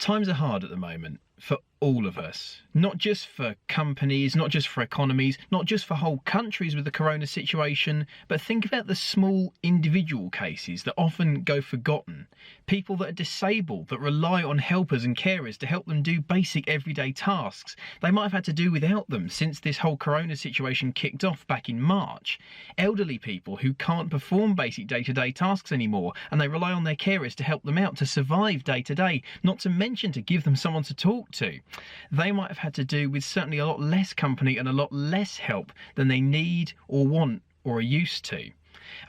Times are hard at the moment for all of us, not just for companies, not just for economies, not just for whole countries with the corona situation, but think about the small individual cases that often go forgotten. People that are disabled, that rely on helpers and carers to help them do basic everyday tasks they might have had to do without them since this whole corona situation kicked off back in March. Elderly people who can't perform basic day-to-day tasks anymore and they rely on their carers to help them out to survive day to day, not to mention to give them someone to talk to. They might have had to do with certainly a lot less company and a lot less help than they need or want or are used to.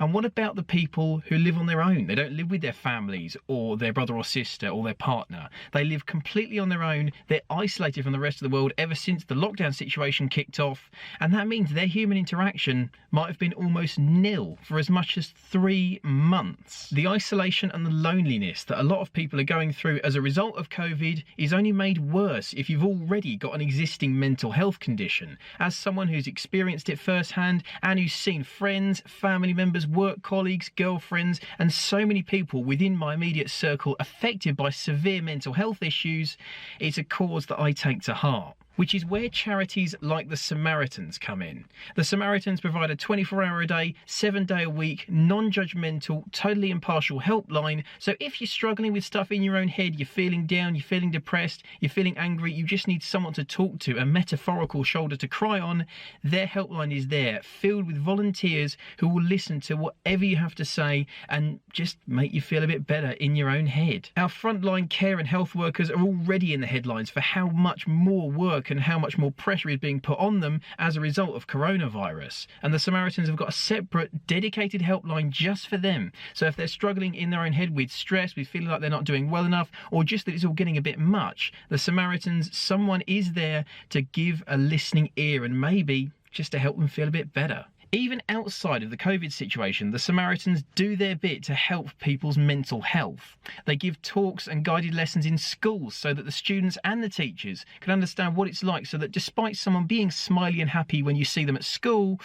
And what about the people who live on their own? They don't live with their families or their brother or sister or their partner. They live completely on their own. They're isolated from the rest of the world ever since the lockdown situation kicked off. And that means their human interaction might have been almost nil for as much as 3 months. The isolation and the loneliness that a lot of people are going through as a result of COVID is only made worse if you've already got an existing mental health condition. As someone who's experienced it firsthand and who's seen friends, family members, work colleagues, girlfriends, and so many people within my immediate circle affected by severe mental health issues, it's a cause that I take to heart. Which is where charities like the Samaritans come in. The Samaritans provide a 24-hour-a-day, 7-day-a-week, non-judgmental, totally impartial helpline. So if you're struggling with stuff in your own head, you're feeling down, you're feeling depressed, you're feeling angry, you just need someone to talk to, a metaphorical shoulder to cry on, their helpline is there, filled with volunteers who will listen to whatever you have to say and just make you feel a bit better in your own head. Our frontline care and health workers are already in the headlines for how much more work and how much more pressure is being put on them as a result of coronavirus. And the Samaritans have got a separate, dedicated helpline just for them. So if they're struggling in their own head with stress, with feeling like they're not doing well enough, or just that it's all getting a bit much, the Samaritans, someone is there to give a listening ear and maybe just to help them feel a bit better. Even outside of the COVID situation, the Samaritans do their bit to help people's mental health. They give talks and guided lessons in schools so that the students and the teachers can understand what it's like, so that despite someone being smiley and happy when you see them at school,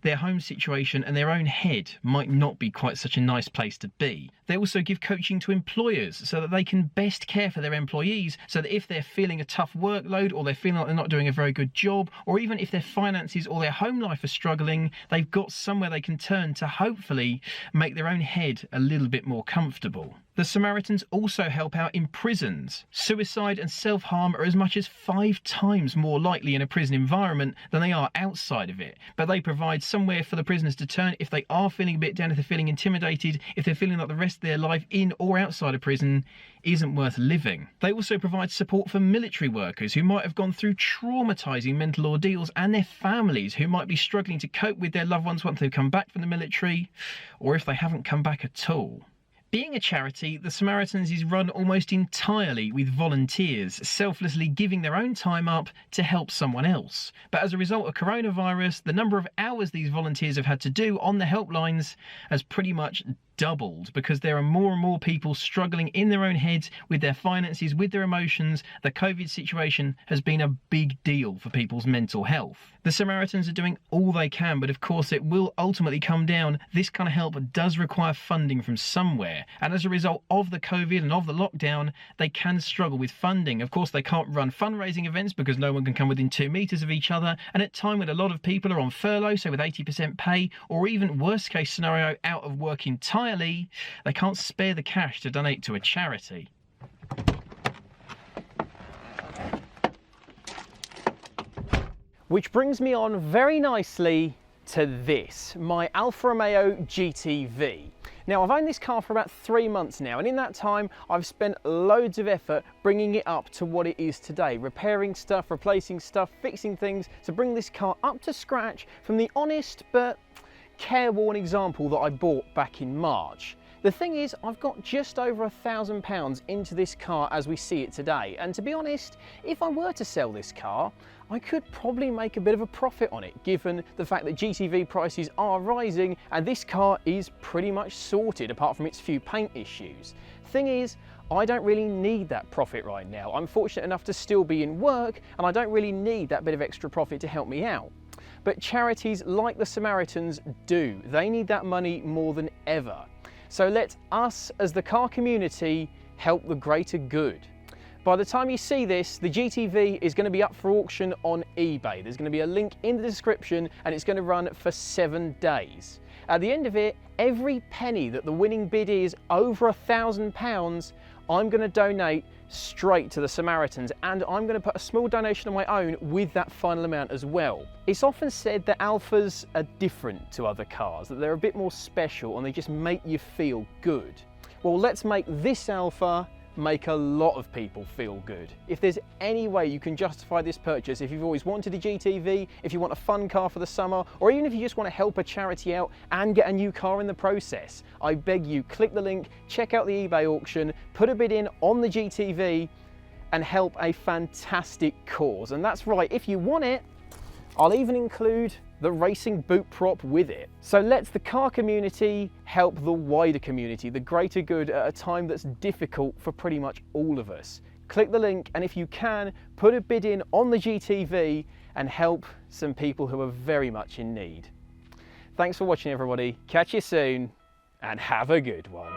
their home situation and their own head might not be quite such a nice place to be. They also give coaching to employers so that they can best care for their employees, so that if they're feeling a tough workload or they're feeling like they're not doing a very good job, or even if their finances or their home life are struggling, they've got somewhere they can turn to hopefully make their own head a little bit more comfortable. The Samaritans also help out in prisons. Suicide and self-harm are as much as 5 times more likely in a prison environment than they are outside of it. But they provide somewhere for the prisoners to turn if they are feeling a bit down, if they're feeling intimidated, if they're feeling like the rest of their life in or outside of prison isn't worth living. They also provide support for military workers who might have gone through traumatizing mental ordeals, and their families who might be struggling to cope with their loved ones once they've come back from the military, or if they haven't come back at all. Being a charity, the Samaritans is run almost entirely with volunteers, selflessly giving their own time up to help someone else. But as a result of coronavirus, the number of hours these volunteers have had to do on the helplines has pretty much doubled, because there are more and more people struggling in their own heads with their finances, with their emotions. The COVID situation has been a big deal for people's mental health. The Samaritans are doing all they can, but of course it will ultimately come down. This kind of help does require funding from somewhere, and as a result of the COVID and of the lockdown, they can struggle with funding. Of course, they can't run fundraising events because no one can come within 2 meters of each other, and at time when a lot of people are on furlough, so with 80% pay, or even worst case scenario, out of work entirely, they can't spare the cash to donate to a charity. Which brings me on very nicely to this, my Alfa GTV. Now, I've owned this car for about 3 months now, and in that time I've spent loads of effort bringing it up to what it is today, repairing stuff, replacing stuff, fixing things to bring this car up to scratch from the honest but careworn example that I bought back in March. The thing is, I've got just over £1,000 into this car as we see it today, and to be honest, if I were to sell this car, I could probably make a bit of a profit on it, given the fact that GTV prices are rising and this car is pretty much sorted apart from its few paint issues. Thing is, I don't really need that profit right now. I'm fortunate enough to still be in work, and I don't really need that bit of extra profit to help me out. But charities like the Samaritans do. They need that money more than ever. So let us, as the car community, help the greater good By the time you see this, the GTV is going to be up for auction on eBay. There's going to be a link in the description and it's going to run for 7 days. At the end of it, every penny that the winning bid is over £1,000, I'm going to donate straight to the Samaritans, and I'm going to put a small donation of my own with that final amount as well. It's often said that Alfas are different to other cars, that they're a bit more special and they just make you feel good. Well, let's make this Alfa make a lot of people feel good. If there's any way you can justify this purchase, if you've always wanted a GTV, if you want a fun car for the summer, or even if you just want to help a charity out and get a new car in the process, I beg you, click the link, check out the eBay auction, put a bid in on the GTV and help a fantastic cause. And that's right, if you want it, I'll even include the racing boot prop with it. So let's the car community help the wider community, the greater good at a time that's difficult for pretty much all of us. Click the link and if you can, put a bid in on the GTV and help some people who are very much in need. Thanks for watching everybody, catch you soon and have a good one.